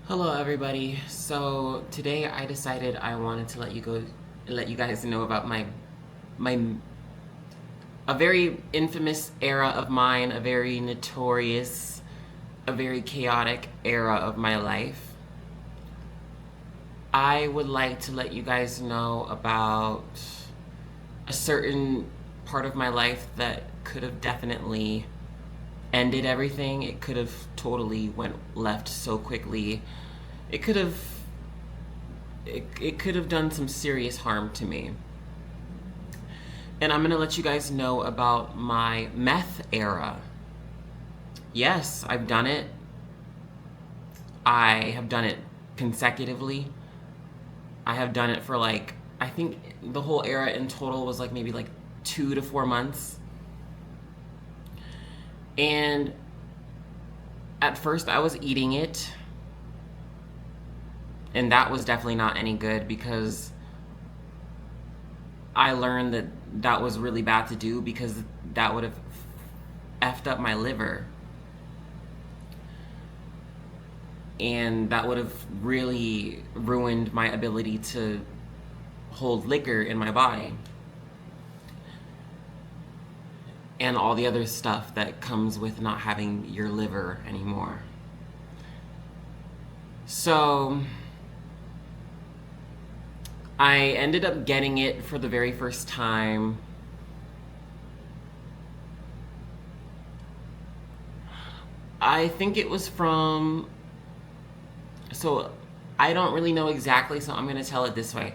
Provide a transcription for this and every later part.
Hello everybody. So today I decided I wanted to let you guys know about my a very infamous era of mine, a very notorious, a very chaotic era of my life. I would like to let you guys know about a certain part of my life that could have definitely ended everything. It could have totally went left so quickly. It could have it could have done some serious harm to me. And I'm going to let you guys know about my meth era. Yes, I've done it. I have done it consecutively. I have done it for I think the whole era in total was maybe 2 to 4 months. And at first I was eating it, and that was definitely not any good because I learned that that was really bad to do because that would have effed up my liver. And that would have really ruined my ability to hold liquor in my body. And all the other stuff that comes with not having your liver anymore. So I ended up getting it for the very first time. I think it was from, so I don't really know exactly, so I'm going to tell it this way.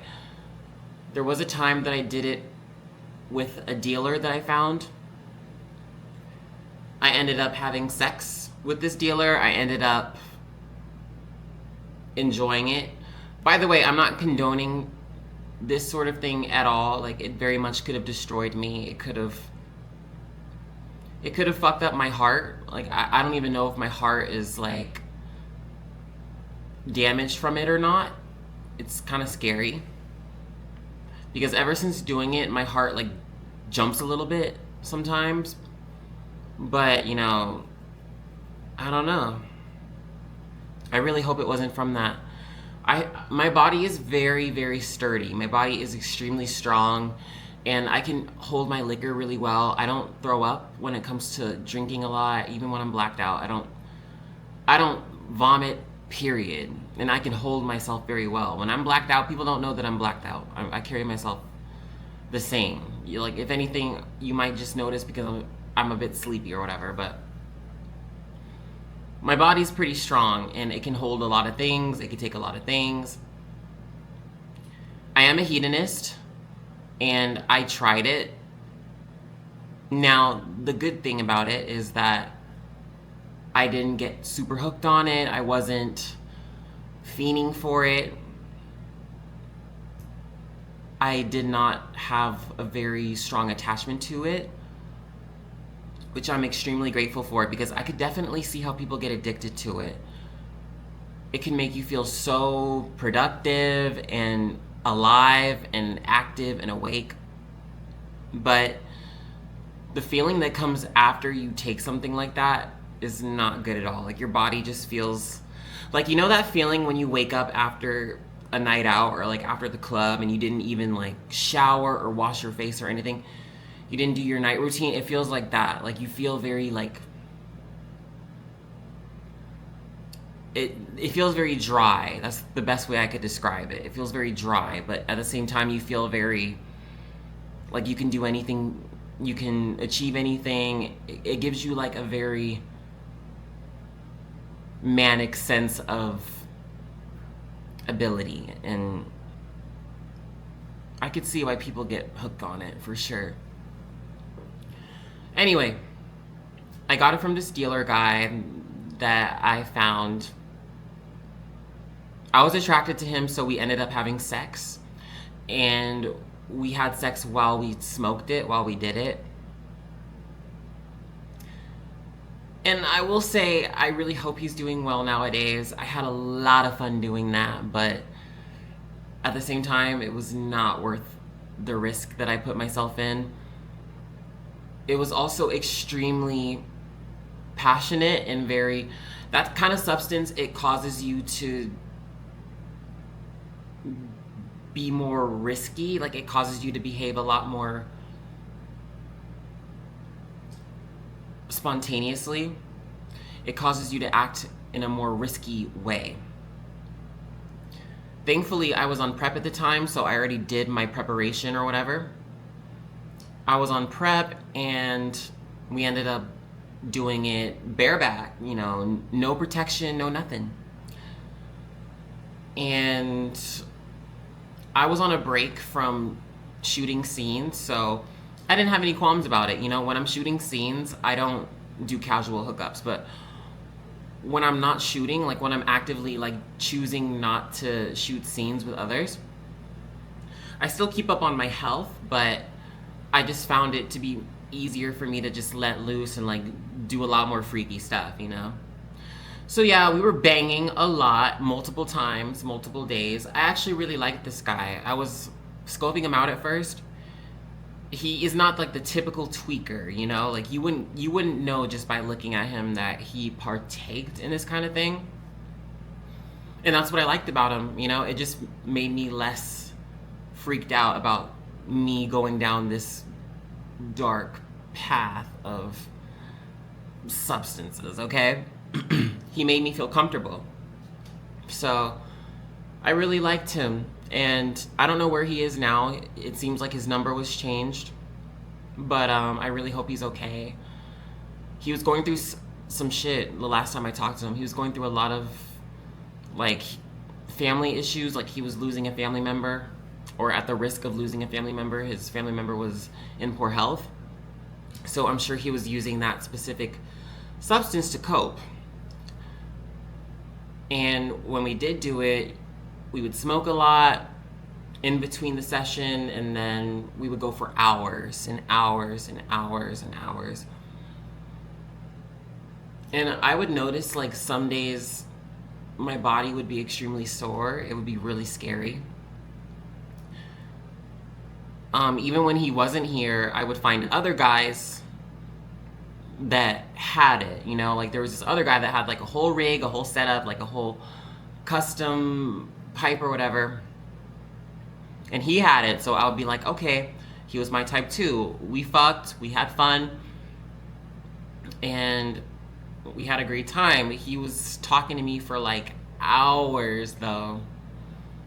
There was a time that I did it with a dealer that I found. I ended up having sex with this dealer. I ended up enjoying it. By the way, I'm not condoning this sort of thing at all. It very much could have destroyed me. It could have fucked up my heart. I don't even know if my heart is damaged from it or not. It's kind of scary because ever since doing it, my heart jumps a little bit sometimes. But I don't know. I really hope it wasn't from that. My body is very, very sturdy. My body is extremely strong, and I can hold my liquor really well. I don't throw up when it comes to drinking a lot, even when I'm blacked out. I don't vomit, period. And I can hold myself very well. When I'm blacked out, people don't know that I'm blacked out. I carry myself the same. If anything, you might just notice because I'm a bit sleepy or whatever, but my body's pretty strong and it can hold a lot of things. It can take a lot of things. I am a hedonist and I tried it. Now, the good thing about it is that I didn't get super hooked on it. I wasn't fiending for it. I did not have a very strong attachment to it, which I'm extremely grateful for because I could definitely see how people get addicted to it. It can make you feel so productive and alive and active and awake. But the feeling that comes after you take something like that is not good at all. Your body just feels that feeling when you wake up after a night out or after the club and you didn't even shower or wash your face or anything. You didn't do your night routine. It feels like that. You feel very it feels very dry. That's the best way I could describe it. It feels very dry, but at the same time you feel very you can do anything, you can achieve anything. It gives you a very manic sense of ability, and I could see why people get hooked on it for sure. Anyway, I got it from this dealer guy that I found. I was attracted to him, so we ended up having sex. And we had sex while we smoked it, while we did it. And I will say, I really hope he's doing well nowadays. I had a lot of fun doing that, but at the same time, it was not worth the risk that I put myself in. It was also extremely passionate and very that kind of substance, it causes you to be more risky. Like, it causes you to behave a lot more spontaneously. It causes you to act in a more risky way. Thankfully, I was on prep at the time, so I already did my preparation or whatever. I was on prep, and we ended up doing it bareback, you know, no protection, no nothing. And I was on a break from shooting scenes, so I didn't have any qualms about it. You know, when I'm shooting scenes, I don't do casual hookups, but when I'm not shooting, like when I'm actively like choosing not to shoot scenes with others, I still keep up on my health, but I just found it to be easier for me to just let loose and like do a lot more freaky stuff, you know? So yeah, we were banging a lot, multiple times, multiple days. I actually really liked this guy. I was scoping him out at first. He is not like the typical tweaker, you know? Like you wouldn't know just by looking at him that he partaked in this kind of thing. And that's what I liked about him, you know? It just made me less freaked out about me going down this dark path of substances, okay? He made me feel comfortable. So I really liked him, and I don't know where he is now. It seems like his number was changed, but I really hope he's okay. He was going through some shit the last time I talked to him. He was going through a lot of like family issues, like he was losing a family member, or at the risk of losing a family member. His family member was in poor health, so I'm sure he was using that specific substance to cope. And when we did do it, we would smoke a lot in between the session, and then we would go for hours and hours and hours and hours. And I would notice like some days my body would be extremely sore. It would be really scary. Even when he wasn't here, I would find other guys that had it, you know, like there was this other guy that had like a whole rig, a whole setup, like a whole custom pipe or whatever, and he had it. So I would be like, okay, he was my type too. We fucked, we had fun, and we had a great time. He was talking to me for like hours though.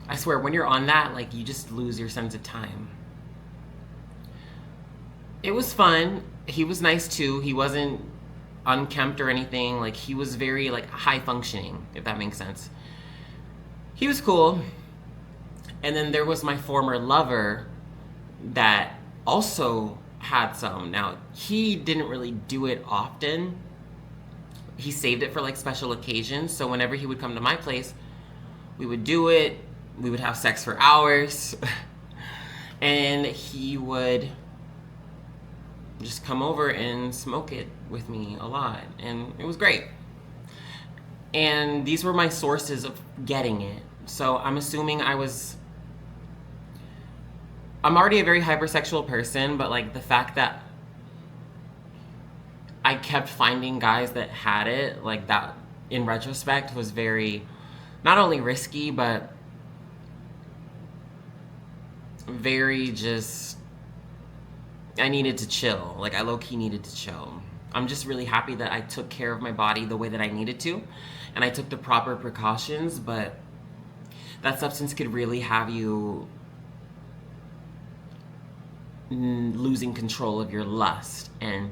I swear, when you're on that, like you just lose your sense of time. It was fun. He was nice too. He wasn't unkempt or anything. Like he was very like high functioning, if that makes sense. He was cool. And then there was my former lover that also had some. Now, he didn't really do it often. He saved it for like special occasions. So whenever he would come to my place, we would do it. We would have sex for hours. And he would just come over and smoke it with me a lot, and it was great. And these were my sources of getting it. So I'm assuming I'm already a very hypersexual person, but like the fact that I kept finding guys that had it, like that in retrospect was very, not only risky, but very just, I needed to chill. Like I low-key needed to chill. I'm just really happy that I took care of my body the way that I needed to, and I took the proper precautions, but that substance could really have you losing control of your lust and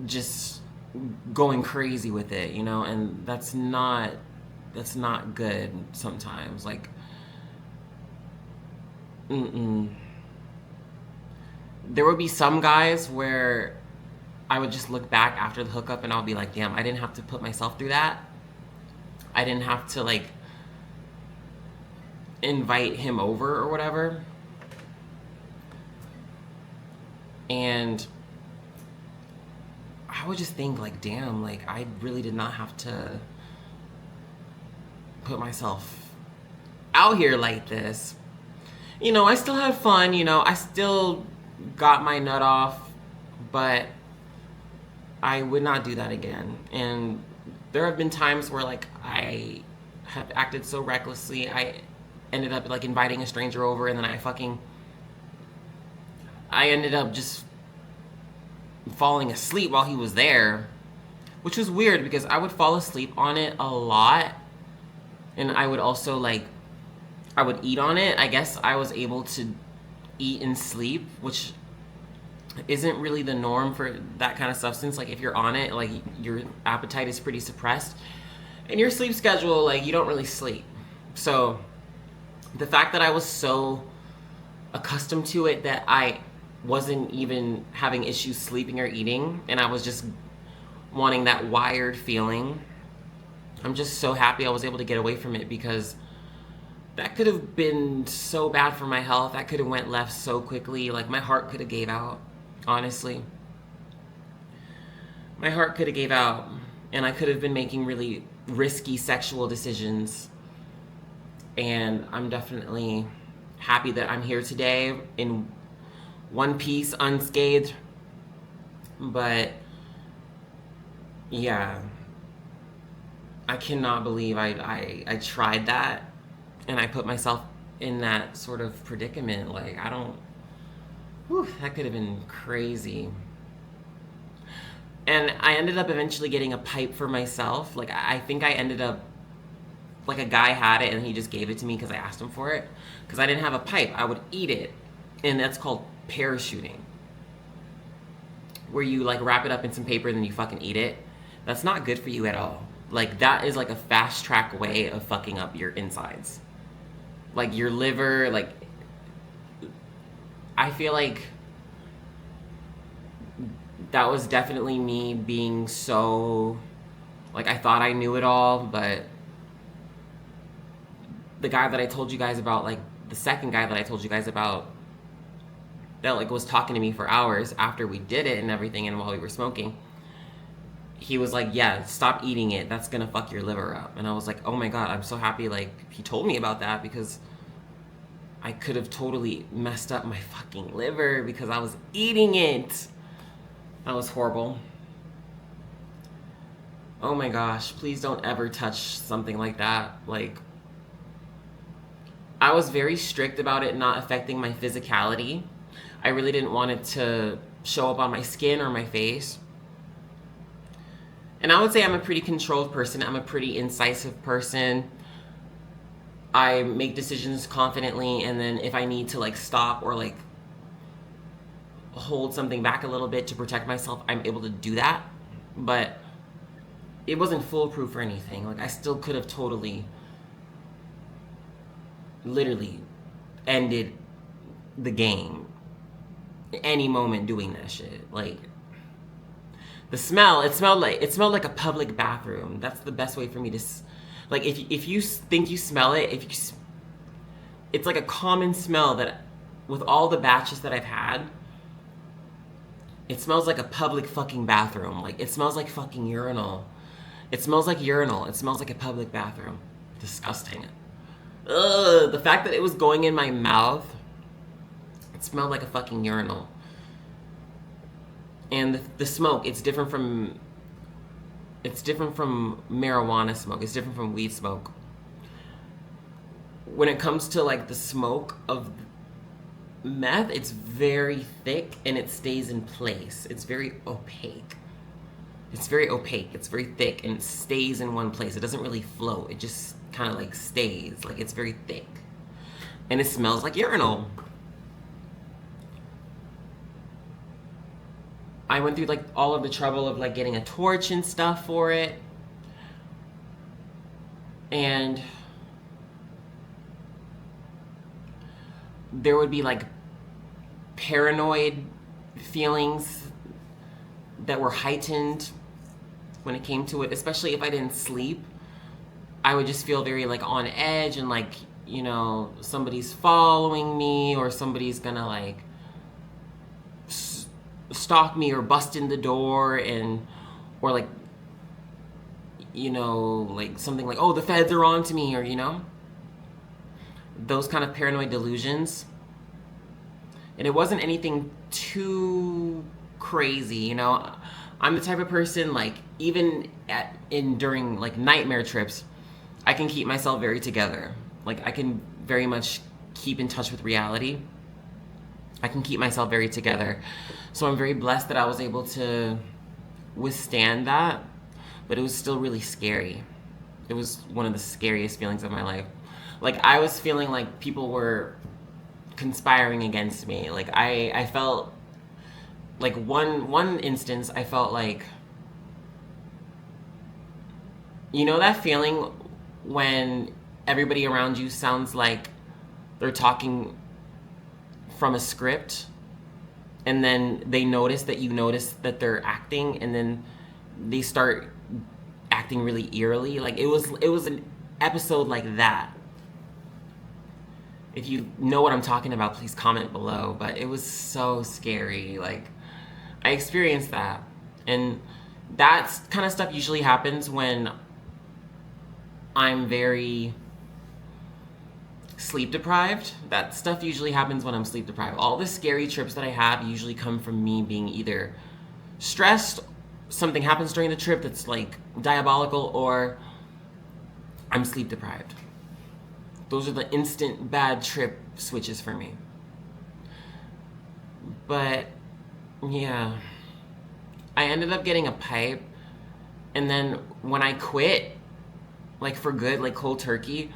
just going crazy with it, you know, and that's not good sometimes. Like, there would be some guys where I would just look back after the hookup and I'll be like, damn, I didn't have to put myself through that. I didn't have to like invite him over or whatever. And I would just think like, damn, like I really did not have to put myself out here like this. You know, I still had fun, you know, I still got my nut off, but I would not do that again. And there have been times where like I have acted so recklessly. I ended up like inviting a stranger over, and then I ended up just falling asleep while he was there, which was weird because I would fall asleep on it a lot, and I would also like I would eat on it. I guess I was able to eat and sleep, which isn't really the norm for that kind of substance. Like if you're on it, like your appetite is pretty suppressed, and your sleep schedule, like you don't really sleep. So the fact that I was so accustomed to it that I wasn't even having issues sleeping or eating, and I was just wanting that wired feeling, I'm just so happy I was able to get away from it, because that could have been so bad for my health. That could have went left so quickly. Like my heart could have gave out, honestly. My heart could have gave out, and I could have been making really risky sexual decisions. And I'm definitely happy that I'm here today in one piece, unscathed. But yeah, I cannot believe I tried that, and I put myself in that sort of predicament. Like, I don't, whew, that could have been crazy. And I ended up eventually getting a pipe for myself. Like, I think I ended up, like a guy had it and he just gave it to me because I asked him for it. Because I didn't have a pipe. I would eat it. And that's called parachuting. Where you like wrap it up in some paper and then you fucking eat it. That's not good for you at all. Like, that is like a fast track way of fucking up your insides. Like your liver, like, I feel like that was definitely me being so, like, I thought I knew it all. But the guy that I told you guys about, like the second guy that I told you guys about, that like was talking to me for hours after we did it and everything, and while we were smoking, he was like, yeah, stop eating it, that's gonna fuck your liver up. And I was like, oh my god, I'm so happy like he told me about that, because I could have totally messed up my fucking liver because I was eating it. That was horrible. Oh my gosh, please don't ever touch something like that. Like, I was very strict about it not affecting my physicality. I really didn't want it to show up on my skin or my face. And I would say I'm a pretty controlled person. I'm a pretty incisive person. I make decisions confidently, and then if I need to like stop or like hold something back a little bit to protect myself, I'm able to do that. But it wasn't foolproof or anything. Like, I still could have totally, literally ended the game any moment doing that shit. Like, the smell, it smelled like a public bathroom. That's the best way for me to, like, if you think you smell it, it's like a common smell that, with all the batches that I've had, it smells like a public fucking bathroom. Like, it smells like fucking urinal. It smells like urinal. It smells like a public bathroom. Disgusting. Ugh, the fact that it was going in my mouth, it smelled like a fucking urinal. And the smoke, it's different from marijuana smoke. It's different from weed smoke. When it comes to like the smoke of meth, it's very thick and it stays in place. It's very opaque. It's very thick, and it stays in one place. It doesn't really float. It just kind of like stays. Like, it's very thick. And it smells like urinal. I went through like all of the trouble of like getting a torch and stuff for it. And there would be like paranoid feelings that were heightened when it came to it, especially if I didn't sleep. I would just feel very like on edge, and like, you know, somebody's following me, or somebody's gonna like stalk me or bust in the door, and or like, you know, like something like, oh, the feds are on to me, or, you know, those kind of paranoid delusions. And it wasn't anything too crazy, you know. I'm the type of person, like, even during like nightmare trips, I can keep myself very together. Like I can very much keep in touch with reality. I can keep myself very together. So I'm very blessed that I was able to withstand that, but it was still really scary. It was one of the scariest feelings of my life. Like I was feeling like people were conspiring against me. Like I felt like one instance I felt like, you know that feeling when everybody around you sounds like they're talking from a script, and then they notice that you notice that they're acting, and then they start acting really eerily. Like it was an episode like that. If you know what I'm talking about, please comment below. But it was so scary. Like I experienced that, and that kind of stuff usually happens when I'm very sleep deprived. That stuff usually happens when I'm sleep deprived. All the scary trips that I have usually come from me being either stressed, something happens during the trip that's like diabolical, or I'm sleep deprived. Those are the instant bad trip switches for me. But yeah, I ended up getting a pipe, and then when I quit, like for good, like cold turkey,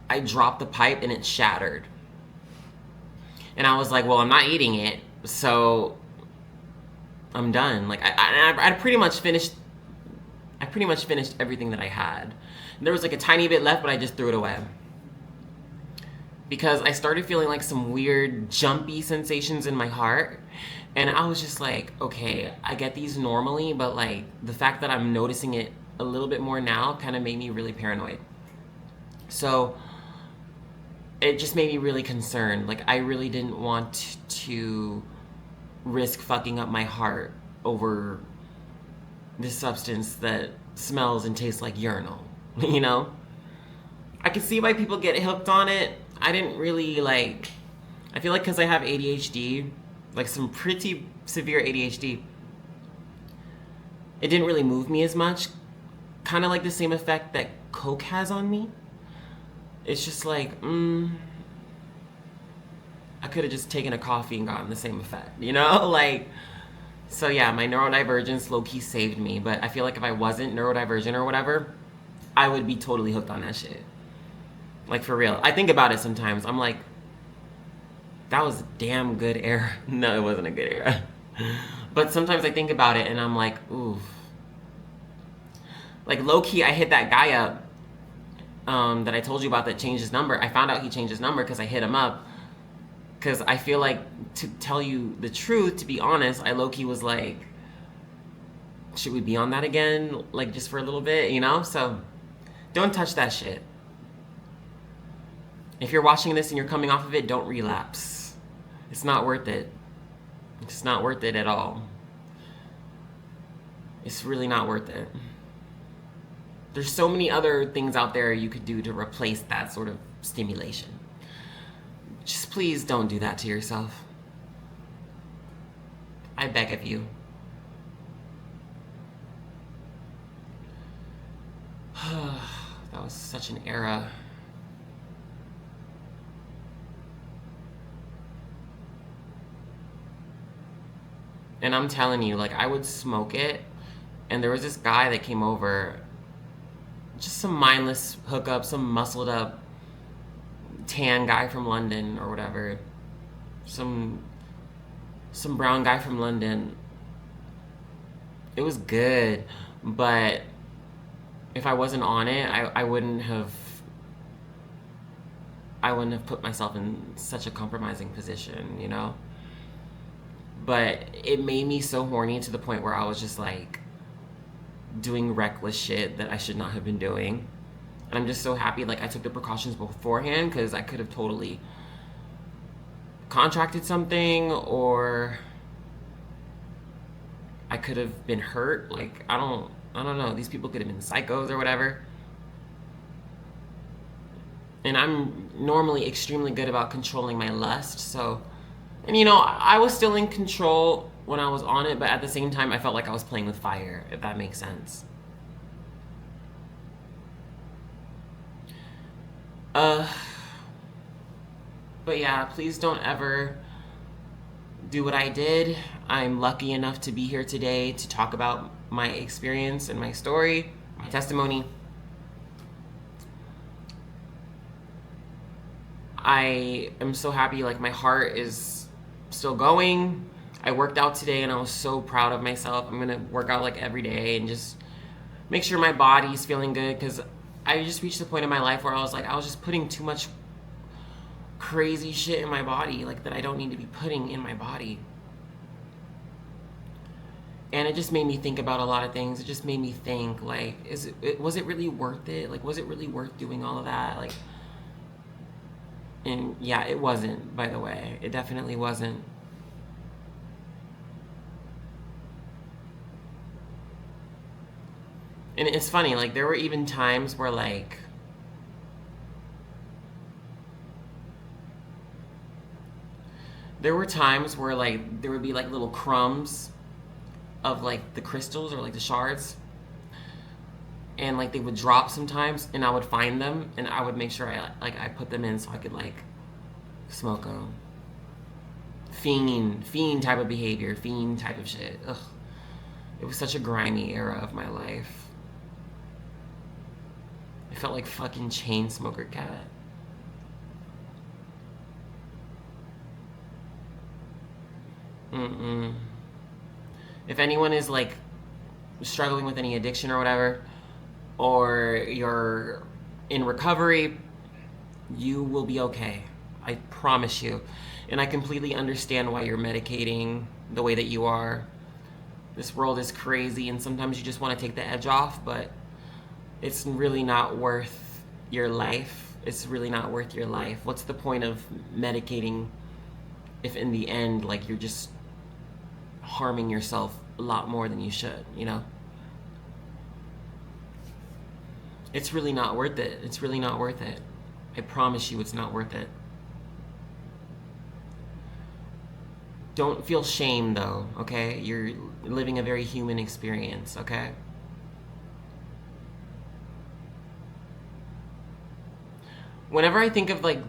I dropped the pipe and it shattered. And I was like, well, I'm not eating it, so I'm done. Like I pretty much finished everything that I had. There was like a tiny bit left, but I just threw it away. Because I started feeling like some weird jumpy sensations in my heart. And I was just like, okay, I get these normally, but like the fact that I'm noticing it a little bit more now kind of made me really paranoid. So it just made me really concerned. Like I really didn't want to risk fucking up my heart over this substance that smells and tastes like urinal, you know? I can see why people get hooked on it. I didn't really like, I feel like because I have ADHD, like some pretty severe ADHD, it didn't really move me as much. Kind of like the same effect that Coke has on me. It's just like, I could have just taken a coffee and gotten the same effect, you know? Like, so yeah, my neurodivergence low-key saved me, but I feel like if I wasn't neurodivergent or whatever, I would be totally hooked on that shit. Like, for real. I think about it sometimes. I'm like, that was a damn good era. No, it wasn't a good era. But sometimes I think about it and I'm like, oof. Like, low-key, I hit that guy up that I told you about that changed his number. I found out he changed his number because I hit him up. Because I feel like, to tell you the truth, to be honest, I low-key was like, should we be on that again? Like, just for a little bit, you know? So, don't touch that shit. If you're watching this and you're coming off of it, don't relapse. It's not worth it. It's not worth it at all. It's really not worth it. There's so many other things out there you could do to replace that sort of stimulation. Just please don't do that to yourself. I beg of you. That was such an era. And I'm telling you, like, I would smoke it, and there was this guy that came over, just some mindless hookup, some muscled up tan guy from London or whatever, some brown guy from London. It was good, but if I wasn't on it, I wouldn't have put myself in such a compromising position, you know? But it made me so horny to the point where I was just like doing reckless shit that I should not have been doing. And I'm just so happy like I took the precautions beforehand, because I could have totally contracted something, or I could have been hurt. Like, I don't know. These people could have been psychos or whatever. And I'm normally extremely good about controlling my lust, so, and you know, I was still in control when I was on it, but at the same time, I felt like I was playing with fire, if that makes sense. Uh, but yeah, please don't ever do what I did. I'm lucky enough to be here today to talk about my experience and my story, my testimony. I am so happy, like, my heart is still going. I worked out today and I was so proud of myself. I'm gonna work out like every day and just make sure my body's feeling good, because I just reached the point in my life where I was like, I was just putting too much crazy shit in my body, like, that I don't need to be putting in my body. And it just made me think about a lot of things. It just made me think, like, was it really worth it? Like, was it really worth doing all of that? Like, and yeah, it wasn't, by the way. It definitely wasn't. And it's funny, like, there were even times where, like, there would be like little crumbs of like the crystals or like the shards, and like they would drop sometimes, and I would find them and I would make sure I put them in so I could like smoke them. Fiend type of behavior, fiend type of shit. Ugh. It was such a grimy era of my life. I felt like fucking chain smoker cat. If anyone is like struggling with any addiction or whatever, or you're in recovery, you will be okay. I promise you. And I completely understand why you're medicating the way that you are. This world is crazy, and sometimes you just want to take the edge off, but it's really not worth your life. It's really not worth your life. What's the point of medicating if in the end, like, you're just harming yourself a lot more than you should, you know? It's really not worth it. It's really not worth it. I promise you it's not worth it. Don't feel shame though, okay? You're living a very human experience, okay? Whenever I think of like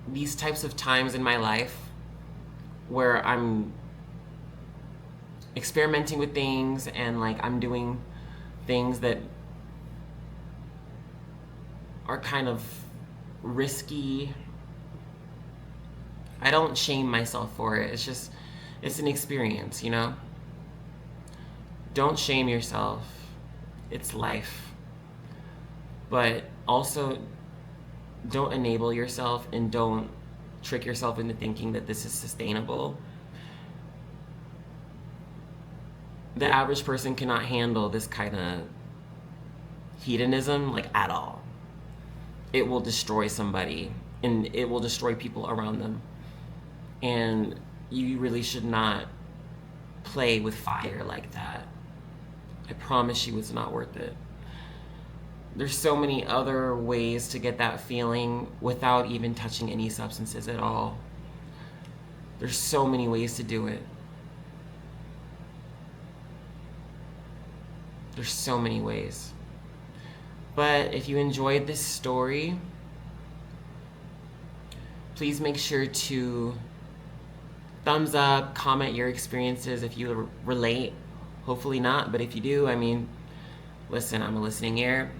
these types of times in my life where I'm experimenting with things and like I'm doing things that are kind of risky, I don't shame myself for it. It's just, it's an experience, you know? Don't shame yourself. It's life. But also, don't enable yourself and don't trick yourself into thinking that this is sustainable. The average person cannot handle this kind of hedonism, like, at all. It will destroy somebody, and it will destroy people around them. And you really should not play with fire like that. I promise you it's not worth it. There's so many other ways to get that feeling without even touching any substances at all. There's so many ways to do it. There's so many ways. But if you enjoyed this story, please make sure to thumbs up, comment your experiences if you relate. Hopefully not, but if you do, I mean, listen, I'm a listening ear.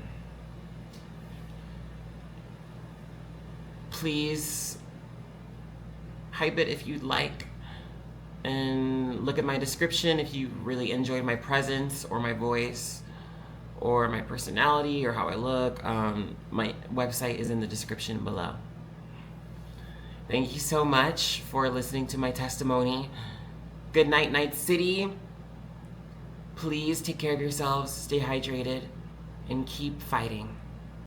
Please hype it if you'd like, and look at my description if you really enjoyed my presence or my voice or my personality or how I look. My website is in the description below. Thank you so much for listening to my testimony. Good night, Night City. Please take care of yourselves, stay hydrated, and keep fighting.